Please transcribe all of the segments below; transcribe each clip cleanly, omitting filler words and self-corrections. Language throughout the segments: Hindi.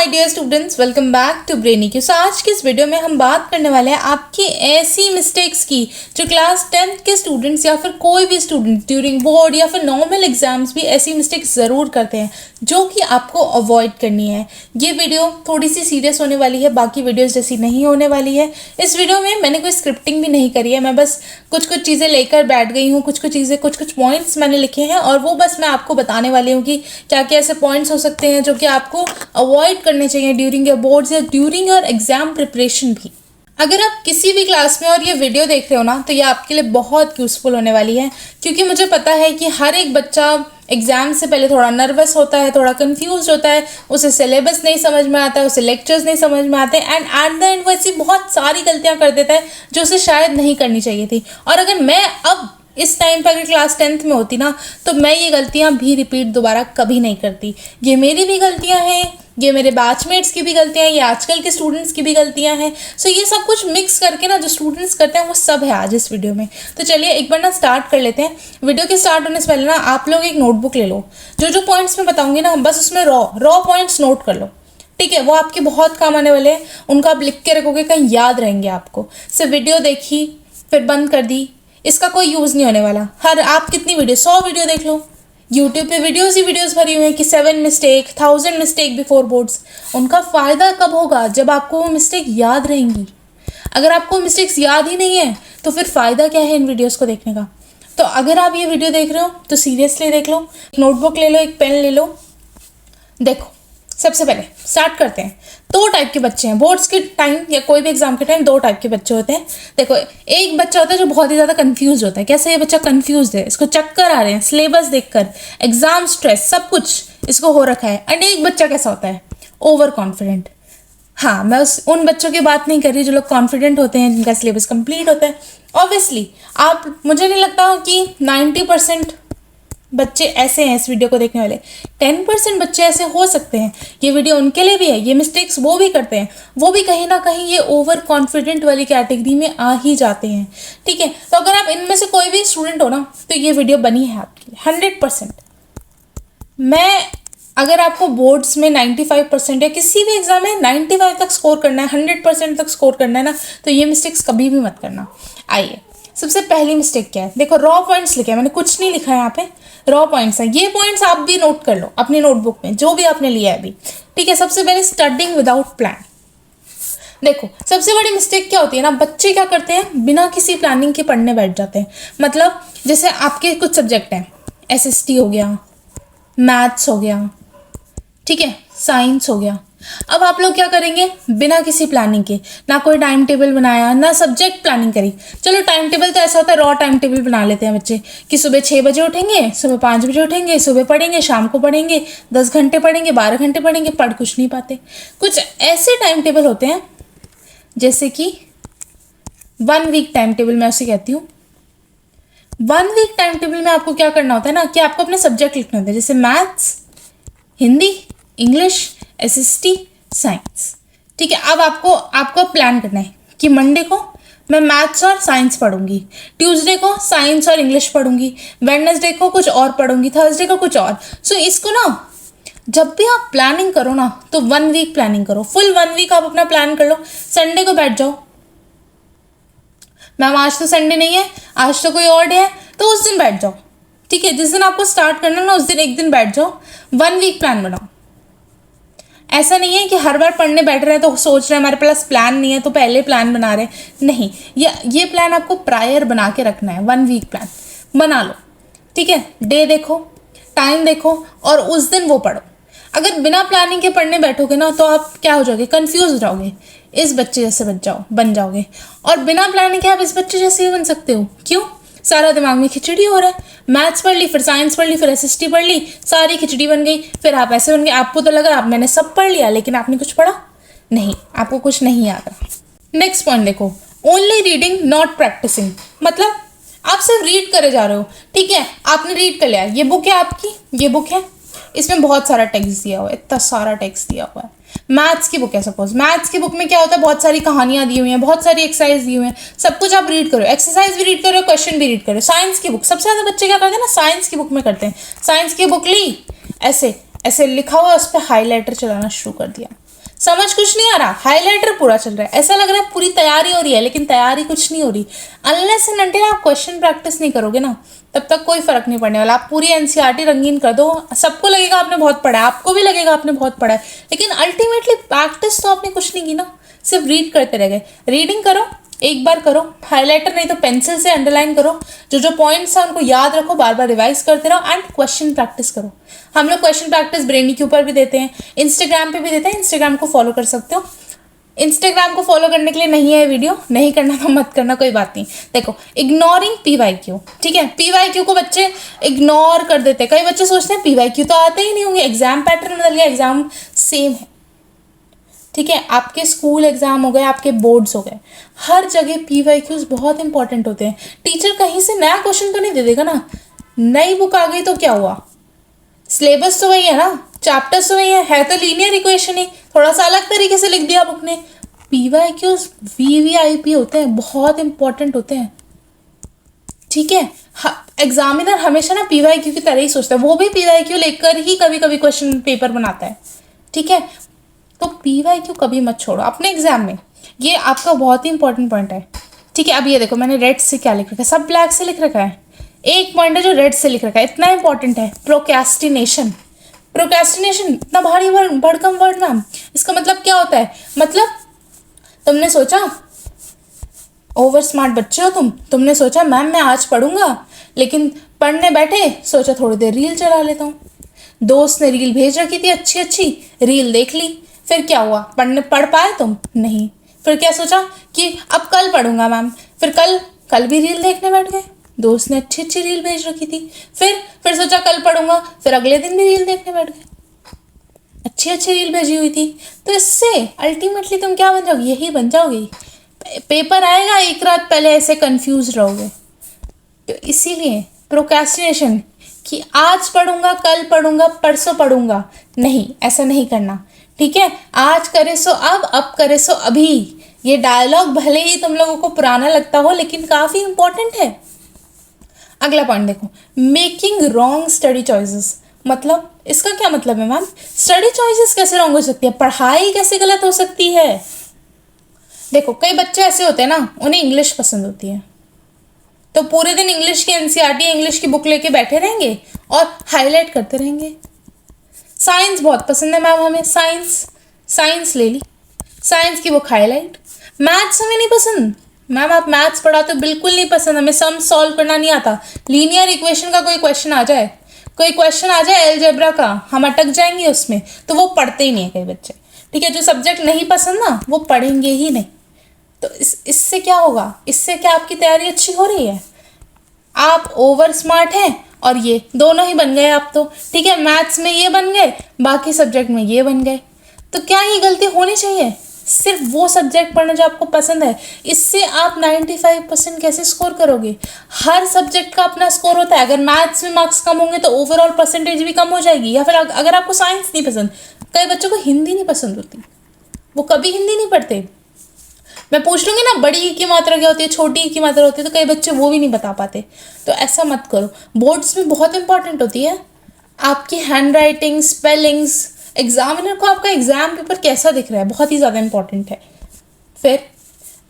My dear students, welcome back to brainy Q. So आज की इस वीडियो में हम बात करने वाले हैं आपकी ऐसी मिस्टेक्स की जो क्लास 10th के स्टूडेंट्स या फिर कोई भी स्टूडेंट ड्यूरिंग बोर्ड या फिर नॉर्मल एग्जाम्स भी ऐसी मिस्टेक्स ज़रूर करते हैं जो कि आपको अवॉइड करनी है। ये वीडियो थोड़ी सी सीरियस होने वाली है, बाकी वीडियोज़ जैसी नहीं होने वाली है। इस वीडियो में मैंने कोई स्क्रिप्टिंग भी नहीं करी है, मैं बस कुछ चीज़ें लेकर बैठ गई हूँ, कुछ पॉइंट्स मैंने लिखे हैं और वो बस मैं आपको बताने वाली हूँ कि क्या क्या ऐसे पॉइंट्स हो सकते हैं जो कि आपको अवॉइड करने चाहिए ड्यूरिंग योर बोर्ड्स या ड्यूरिंग योर एग्जाम प्रिपरेशन भी। अगर आप किसी भी क्लास में और ये वीडियो देख रहे हो ना, तो ये आपके लिए बहुत यूज़फुल होने वाली है, क्योंकि मुझे पता है कि हर एक बच्चा एग्ज़ाम से पहले थोड़ा नर्वस होता है, थोड़ा कंफ्यूज होता है, उसे सिलेबस नहीं समझ में आता है, उसे लेक्चर्स नहीं समझ में आते एंड एट द एंड वो ऐसी बहुत सारी गलतियाँ कर देता है जो उसे शायद नहीं करनी चाहिए थी। और अगर मैं अब इस टाइम पर अगर क्लास 10th में होती ना, तो मैं ये गलतियाँ भी रिपीट दोबारा कभी नहीं करती। ये मेरी भी गलतियाँ हैं, ये मेरे बैचमेट्स की भी गलतियाँ हैं, ये आजकल के स्टूडेंट्स की भी गलतियाँ हैं। सो ये सब कुछ मिक्स करके ना जो स्टूडेंट्स करते हैं वो सब है आज इस वीडियो में। तो चलिए एक बार ना स्टार्ट कर लेते हैं। वीडियो के स्टार्ट होने से पहले ना आप लोग एक नोटबुक ले लो, जो पॉइंट्स मैं बताऊँगी ना बस उसमें रॉ पॉइंट्स नोट कर लो, ठीक है। वो आपके बहुत काम आने वाले हैं, उनका आप लिख के रखोगे, कहीं याद रहेंगे आपको। सिर्फ वीडियो देखी फिर बंद कर दी, इसका कोई यूज़ नहीं होने वाला। आप कितनी वीडियो 100 वीडियो देख लो, यूट्यूब पे वीडियोस भरी हुई हैं कि 7 मिस्टेक 1000 मिस्टेक बिफोर बोर्ड्स। उनका फ़ायदा कब होगा? जब आपको वो मिस्टेक याद रहेंगी। अगर आपको मिस्टेक्स याद ही नहीं है तो फिर फ़ायदा क्या है इन वीडियोस को देखने का? तो अगर आप ये वीडियो देख रहे हो तो सीरियसली देख लो, एक नोटबुक ले लो, एक पेन ले लो। देखो, सबसे पहले स्टार्ट करते हैं। 2 टाइप के बच्चे हैं बोर्ड्स के टाइम या कोई भी एग्जाम के टाइम। 2 टाइप के बच्चे होते हैं। देखो, एक बच्चा होता है जो बहुत ही ज़्यादा कंफ्यूज होता है। कैसे ये बच्चा कंफ्यूज है, इसको चक्कर आ रहे हैं सिलेबस देखकर, एग्जाम स्ट्रेस सब कुछ इसको हो रखा है। एंड एक बच्चा कैसा होता है, ओवर कॉन्फिडेंट। हाँ, मैं उन बच्चों की बात नहीं कर रही जो लोग कॉन्फिडेंट होते हैं, जिनका सिलेबस कंप्लीट होता है। ऑब्वियसली मुझे नहीं लगता कि 90% बच्चे ऐसे हैं इस वीडियो को देखने वाले। 10% बच्चे ऐसे हो सकते हैं। ये वीडियो उनके लिए भी है, ये मिस्टेक्स वो भी करते हैं, वो भी कहीं ना कहीं ये ओवर कॉन्फिडेंट वाली कैटेगरी में आ ही जाते हैं, ठीक है। तो अगर आप इनमें से कोई भी स्टूडेंट हो ना, तो ये वीडियो बनी है आपके लिए 100%। अगर आपको बोर्ड्स में 95% या किसी भी एग्जाम में 95 तक स्कोर करना है, 100% तक स्कोर करना है ना, तो ये मिस्टेक्स कभी भी मत करना। आइए, सबसे पहली मिस्टेक क्या है? देखो, रॉ पॉइंट्स लिखे हैं, मैंने कुछ नहीं लिखा है यहाँ पे, रॉ पॉइंट्स हैं। ये पॉइंट्स आप भी नोट कर लो अपनी नोटबुक में, जो भी आपने लिया है अभी, ठीक है। सबसे पहले स्टडिंग विदाउट प्लान। देखो, सबसे बड़ी मिस्टेक क्या होती है ना, बच्चे क्या करते हैं, बिना किसी प्लानिंग के पढ़ने बैठ जाते हैं। मतलब जैसे आपके कुछ सब्जेक्ट हैं, SST हो गया, मैथ्स हो गया, ठीक है, साइंस हो गया। अब आप लोग क्या करेंगे, बिना किसी प्लानिंग के, ना कोई टाइम टेबल बनाया, ना सब्जेक्ट प्लानिंग करी। चलो टाइम टेबल तो ऐसा होता है, रॉ टाइम टेबल बना लेते हैं बच्चे कि सुबह 6 बजे उठेंगे, सुबह 5 बजे उठेंगे, सुबह पढ़ेंगे, शाम को पढ़ेंगे, 10 घंटे पढ़ेंगे, 12 घंटे पढ़ेंगे, पढ़ कुछ नहीं पाते। कुछ ऐसे टाइम टेबल होते हैं जैसे कि 1 वीक टाइम टेबल, मैं उसे कहती हूँ। 1 वीक टाइम टेबल में आपको क्या करना होता है ना, कि आपको अपने सब्जेक्ट लिखने होते हैं, जैसे maths, Hindi, English, SST, science, ठीक है। अब आपको प्लान करना है कि मंडे को मैं मैथ्स और साइंस पढ़ूंगी, ट्यूसडे को साइंस और इंग्लिश पढ़ूंगी, वेडनेसडे को कुछ और पढ़ूंगी, थर्सडे को कुछ और। सो इसको ना, जब भी आप प्लानिंग करो ना, तो 1 वीक प्लानिंग करो, फुल 1 वीक आप अपना प्लान कर लो। संडे को बैठ जाओ, मैम आज तो संडे नहीं है, आज तो कोई और डे है, तो उस दिन बैठ जाओ, ठीक है। जिस दिन आपको स्टार्ट करना ना, उस दिन एक दिन बैठ जाओ, 1 वीक प्लान बनाओ। ऐसा नहीं है कि हर बार पढ़ने बैठ रहे हैं तो सोच रहे हैं हमारे पास प्लान नहीं है तो पहले प्लान बना रहे हैं। नहीं, ये प्लान आपको प्रायर बना के रखना है। 1 वीक प्लान बना लो, ठीक है। डे देखो, टाइम देखो और उस दिन वो पढ़ो। अगर बिना प्लानिंग के पढ़ने बैठोगे ना, तो आप क्या हो जाओगे, कंफ्यूज हो जाओगे, इस बच्चे जैसे बन जाओगे। और बिना प्लानिंग के आप इस बच्चे जैसे ही बन सकते हो। क्यों? सारा दिमाग में खिचड़ी हो रहा है। मैथ्स पढ़ ली, फिर साइंस पढ़ ली, फिर SST पढ़ ली, सारी खिचड़ी बन गई। फिर आप ऐसे बन गए, आपको तो लगा मैंने सब पढ़ लिया, लेकिन आपने कुछ पढ़ा नहीं, आपको कुछ नहीं याद रहा। नेक्स्ट पॉइंट देखो, ओनली रीडिंग नॉट प्रैक्टिसिंग। मतलब आप सिर्फ रीड करे जा रहे हो, ठीक है। आपने रीड कर लिया, ये बुक है आपकी, ये बुक है, इसमें बहुत सारा टेक्स्ट दिया हुआ है, इतना सारा टेक्स्ट दिया हुआ है। मैथ्स की बुक है सपोज, मैथ्स की बुक में क्या होता है, बहुत सारी कहानियां दी हुई हैं, बहुत सारी एक्सरसाइज दी हुई हैं, सब कुछ आप रीड करो, एक्सरसाइज भी रीड करो, क्वेश्चन भी रीड करो। साइंस की बुक, सबसे ज़्यादा बच्चे क्या करते हैं ना, साइंस की बुक में करते हैं। साइंस की बुक ली, ऐसे ऐसे लिखा हुआ उस पर हाईलाइटर चलाना शुरू कर दिया, समझ कुछ नहीं आ रहा, हाईलाइटर पूरा चल रहा है, ऐसा लग रहा है पूरी तैयारी हो रही है लेकिन तैयारी कुछ नहीं हो रही। अनलेस एंड अनटिल आप क्वेश्चन प्रैक्टिस नहीं करोगे ना, तब तक कोई फर्क नहीं पड़ने वाला। आप पूरी एनसीईआरटी रंगीन कर दो, सबको लगेगा आपने बहुत पढ़ा है, आपको भी लगेगा आपने बहुत पढ़ा है, लेकिन अल्टीमेटली प्रैक्टिस तो आपने कुछ नहीं की ना, सिर्फ रीड करते रह गए। रीडिंग करो, एक बार करो, हाईलाइटर नहीं तो पेंसिल से अंडरलाइन करो, जो जो पॉइंट्स हैं उनको याद रखो, बार बार रिवाइज करते रहो एंड क्वेश्चन प्रैक्टिस करो। हम लोग क्वेश्चन प्रैक्टिस ब्रेनी के ऊपर भी देते हैं, इंस्टाग्राम पे भी देते हैं, इंस्टाग्राम को फॉलो कर सकते हो। इंस्टाग्राम को फॉलो करने के लिए नहीं है वीडियो, नहीं करना तो मत करना, कोई बात नहीं। देखो, इग्नोरिंग PYQ, ठीक है, PYQ को बच्चे इग्नोर कर देते हैं। कई बच्चे सोचते हैं PYQ तो आते ही नहीं होंगे, एग्जाम पैटर्न बदल गया, एग्जाम सेम है, ठीक है। आपके स्कूल एग्जाम हो गए, आपके बोर्ड्स हो गए, हर जगह PYQs बहुत इंपॉर्टेंट होते हैं। टीचर कहीं से नया क्वेश्चन तो नहीं दे देगा ना, नई बुक आ गई तो क्या हुआ, सिलेबस तो वही है ना, चैप्टर्स तो वही है तो लीनियर इक्वेशन ही थोड़ा सा अलग तरीके से लिख दिया बुक ने। PYQs VVIP होते हैं, बहुत इंपॉर्टेंट होते हैं, ठीक है। एग्जामिनर हमेशा ना PYQ की तरह ही सोचता है, वो भी PYQ लेकर ही कभी कभी क्वेश्चन पेपर बनाता है, ठीक है। तो PYQ कभी मत छोड़ो अपने एग्जाम में, ये आपका बहुत ही इंपॉर्टेंट पॉइंट है, ठीक है। अब ये देखो, मैंने रेड से क्या लिख रखा है, सब ब्लैक से लिख रखा है, एक पॉइंट है जो रेड से लिख रखा है, इतना इंपॉर्टेंट है, प्रोक्रेस्टिनेशन। प्रोक्रेस्टिनेशन इतना भारी भड़कम वर्ड मैम, इसका मतलब क्या होता है, मतलब तुमने सोचा, ओवर स्मार्ट बच्चे हो तुमने सोचा मैम मैं आज पढ़ूंगा, लेकिन पढ़ने बैठे सोचा थोड़ी देर रील चला लेता हूँ, दोस्त ने रील भेज रखी थी अच्छी अच्छी, रील देख ली, फिर क्या हुआ, पढ़ पाए तुम नहीं, फिर क्या सोचा कि अब कल पढ़ूंगा मैम, फिर कल भी रील देखने बैठ गए, दोस्त ने अच्छी अच्छी रील भेज रखी थी, फिर सोचा कल पढ़ूंगा, फिर अगले दिन भी रील देखने बैठ गए, अच्छी अच्छी रील भेजी हुई थी। तो इससे अल्टीमेटली तुम क्या बन जाओगे, यही बन जाओगे, पेपर आएगा एक रात पहले ऐसे कंफ्यूज रहोगे। तो इसीलिए प्रोक्रेस्टिनेशन कि आज पढ़ूंगा, कल पढ़ूंगा, परसों पढ़ूंगा, नहीं, ऐसा नहीं करना, ठीक है। आज करे सो अब करे सो अभी, ये डायलॉग भले ही तुम लोगों को पुराना लगता हो लेकिन काफ़ी इंपॉर्टेंट है। अगला पॉइंट देखो, मेकिंग रॉन्ग स्टडी चॉइसेस, मतलब इसका क्या मतलब है मैम, स्टडी चॉइसेस कैसे रॉन्ग हो सकती है, पढ़ाई कैसे गलत हो सकती है। देखो, कई बच्चे ऐसे होते हैं ना, उन्हें इंग्लिश पसंद होती है, तो पूरे दिन इंग्लिश की एनसीईआरटी इंग्लिश की बुक लेके बैठे रहेंगे और हाईलाइट करते रहेंगे। साइंस बहुत पसंद है मैम हमें, साइंस ले ली, साइंस की बुक हाईलाइट। मैथ्स हमें नहीं पसंद मैम, आप मैथ्स पढ़ाते हो बिल्कुल नहीं पसंद, हमें सम सॉल्व करना नहीं आता, लीनियर इक्वेशन का कोई क्वेश्चन आ जाए अलजेब्रा का, हम अटक जाएंगे उसमें, तो वो पढ़ते ही नहीं है कई बच्चे, ठीक है। जो सब्जेक्ट नहीं पसंद ना, वो पढ़ेंगे ही नहीं। तो इससे क्या होगा, इससे क्या आपकी तैयारी अच्छी हो रही है, आप ओवर स्मार्ट हैं और ये दोनों ही बन गए आप तो, ठीक है। मैथ्स में ये बन गए, बाकी सब्जेक्ट में ये बन गए, तो क्या ही गलती होनी चाहिए, सिर्फ वो सब्जेक्ट पढ़ना जो आपको पसंद है। इससे आप 95% कैसे स्कोर करोगे, हर सब्जेक्ट का अपना स्कोर होता है, अगर मैथ्स में मार्क्स कम होंगे तो ओवरऑल परसेंटेज भी कम हो जाएगी। या फिर अगर आपको साइंस नहीं पसंद, कई बच्चों को हिंदी नहीं पसंद होती, वो कभी हिंदी नहीं पढ़ते, मैं पूछ लूँगी ना बड़ी ई की मात्रा क्या होती है, छोटी ई की मात्रा होती है, तो कई बच्चे वो भी नहीं बता पाते। तो ऐसा मत करो, बोर्ड्स में बहुत इंपॉर्टेंट होती है आपकी हैंड राइटिंग, स्पेलिंग्स, एग्जामिनर को आपका एग्जाम पेपर कैसा दिख रहा है, बहुत ही ज़्यादा इंपॉर्टेंट है। फिर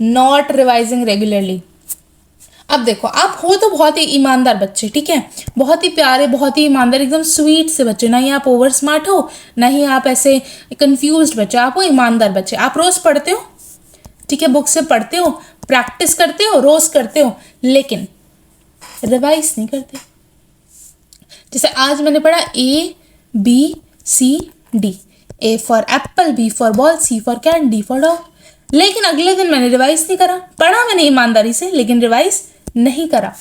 नॉट रिवाइजिंग रेगुलरली, अब देखो आप हो तो बहुत ही ईमानदार बच्चे, ठीक है, बहुत ही प्यारे, बहुत ही ईमानदार, एकदम स्वीट से बच्चे, ना ही आप ओवर स्मार्ट हो, ना ही आप ऐसे कंफ्यूज्ड बच्चे, आप हो ईमानदार बच्चे, आप रोज़ पढ़ते हो, ठीक है, बुक से पढ़ते हो, प्रैक्टिस करते हो, रोज करते हो, लेकिन रिवाइज नहीं करते। जैसे आज मैंने पढ़ा ABCD, A for apple, B for ball, C for cat, D for dog, लेकिन अगले दिन मैंने रिवाइज नहीं करा, पढ़ा मैंने ईमानदारी से लेकिन रिवाइज नहीं करा,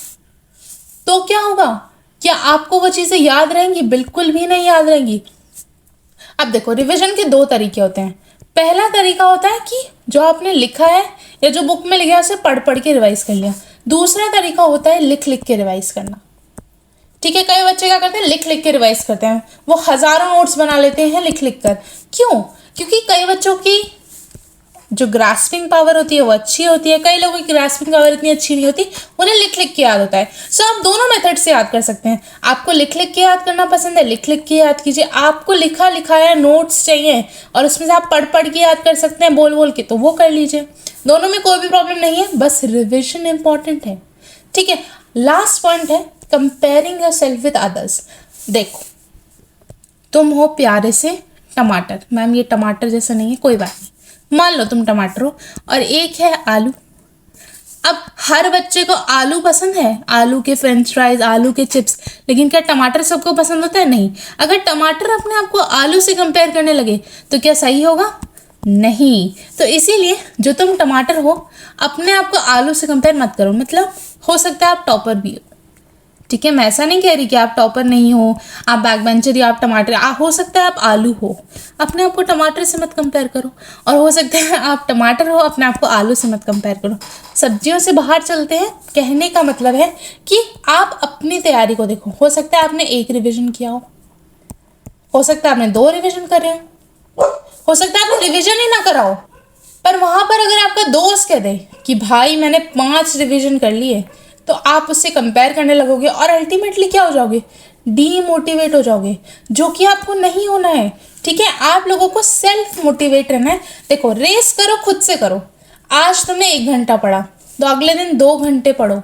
तो क्या होगा, क्या आपको वो चीज़ें याद रहेंगी, बिल्कुल भी नहीं याद रहेंगी। अब देखो, रिविजन के दो तरीके होते हैं, पहला तरीका होता है कि जो आपने लिखा है या जो बुक में लिखा है उसे पढ़ के रिवाइज कर लिया, दूसरा तरीका होता है लिख के रिवाइज करना, ठीक है। कई बच्चे क्या करते हैं, लिख के रिवाइज करते हैं, वो हज़ारों नोट्स बना लेते हैं लिख कर, क्यों, क्योंकि कई बच्चों की जो ग्रास्पिंग पावर होती है वो अच्छी होती है, कई लोगों की ग्रास्पिंग पावर इतनी अच्छी नहीं होती, उन्हें लिख लिख के याद होता है। सो आप दोनों मेथड से याद कर सकते हैं। आपको लिख लिख के याद करना पसंद है, लिख लिख के याद कीजिए। आपको लिखा लिखाया नोट्स चाहिए और उसमें से आप पढ़ पढ़ के याद कर सकते हैं, बोल बोल के, तो वो कर लीजिए। दोनों में कोई भी प्रॉब्लम नहीं है, बस रिविजन इंपॉर्टेंट है। ठीक है, लास्ट पॉइंट है comparing your self with others. देखो, तुम हो प्यारे से टमाटर, मैम ये टमाटर जैसा नहीं है, कोई बात नहीं, मान लो तुम टमाटर हो, और एक है आलू। अब हर बच्चे को आलू पसंद है, आलू के फ्रेंच फ्राइज, आलू के चिप्स, लेकिन क्या टमाटर सबको पसंद होता है? नहीं। अगर टमाटर अपने आप को आलू से कंपेयर करने लगे तो क्या सही होगा? नहीं। तो इसीलिए जो तुम टमाटर हो, अपने आप को आलू से कंपेयर मत करो। मतलब हो सकता है आप टॉपर भी हो, ठीक है, मैं ऐसा नहीं कह रही कि आप टॉपर नहीं हो, आप बैक बेंचर या आप टमाटर, हो सकता है आप आलू हो, अपने आप को टमाटर से मत कंपेयर करो। और हो सकता है आप टमाटर हो, अपने आप को आलू से मत कंपेयर करो। सब्जियों से बाहर चलते हैं, कहने का मतलब है कि आप अपनी तैयारी को देखो। हो सकता है आपने 1 रिविजन किया हो सकता है आपने 2 रिविजन कर रहे हो सकता है आपने रिविजन ही ना कराओ, पर वहाँ पर अगर आपका दोस्त कह दे कि भाई मैंने 5 रिविजन कर लिए, तो आप उससे कंपेयर करने लगोगे और अल्टीमेटली क्या हो जाओगे? डीमोटिवेट हो जाओगे, जो कि आपको नहीं होना है। ठीक है, आप लोगों को सेल्फ मोटिवेट रहना है। देखो, रेस करो, खुद से करो। आज तुमने 1 घंटा पढ़ा तो अगले दिन 2 घंटे पढ़ो,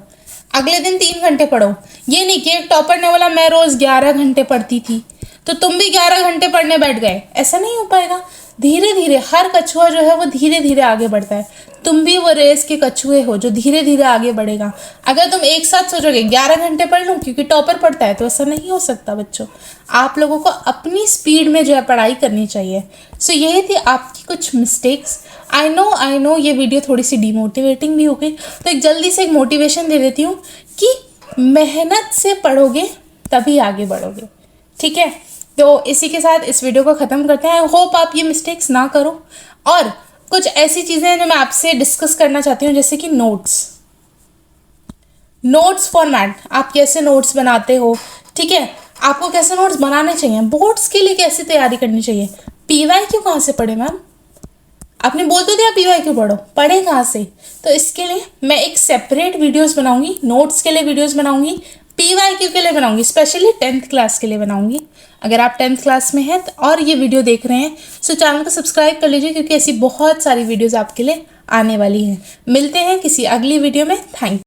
अगले दिन 3 घंटे पढ़ो। ये नहीं कि एक टॉपर ने बोला मैं रोज 11 घंटे पढ़ती थी तो तुम भी 11 घंटे पढ़ने बैठ गए, ऐसा नहीं हो पाएगा। धीरे धीरे हर कछुआ जो है वो धीरे धीरे आगे बढ़ता है। तुम भी वो रेस के कछुए हो जो धीरे धीरे आगे बढ़ेगा। अगर तुम एक साथ सोचोगे 11 घंटे पढ़ लूँ क्योंकि टॉपर पढ़ता है, तो ऐसा नहीं हो सकता बच्चों। आप लोगों को अपनी स्पीड में जो है पढ़ाई करनी चाहिए। सो यही थी आपकी कुछ मिस्टेक्स। आई नो ये वीडियो थोड़ी सी डिमोटिवेटिंग भी हो गई, तो एक जल्दी से एक मोटिवेशन दे देती हूँ कि मेहनत से पढ़ोगे तभी आगे बढ़ोगे। ठीक है, तो इसी के साथ इस वीडियो को ख़त्म करते हैं। आई होप आप ये मिस्टेक्स ना करो। और कुछ ऐसी चीज़ें हैं जो मैं आपसे डिस्कस करना चाहती हूँ, जैसे कि नोट्स फॉर्मेट, आप कैसे नोट्स बनाते हो। ठीक है, आपको कैसे नोट्स बनाने चाहिए, बोर्ड्स के लिए कैसे तैयारी करनी चाहिए। PYQ कहाँ से पढ़े मैम? आपने बोल तो दिया PYQ पढ़ो, पढ़े कहाँ से? तो इसके लिए मैं एक सेपरेट वीडियोस बनाऊंगी, नोट्स के लिए वीडियोस बनाऊंगी, PYQ के लिए बनाऊंगी, स्पेशली 10th क्लास के लिए बनाऊंगी। अगर आप 10th क्लास में हैं और ये वीडियो देख रहे हैं, तो चैनल को सब्सक्राइब कर लीजिए, क्योंकि ऐसी बहुत सारी वीडियोस आपके लिए आने वाली हैं। मिलते हैं किसी अगली वीडियो में। Thank you.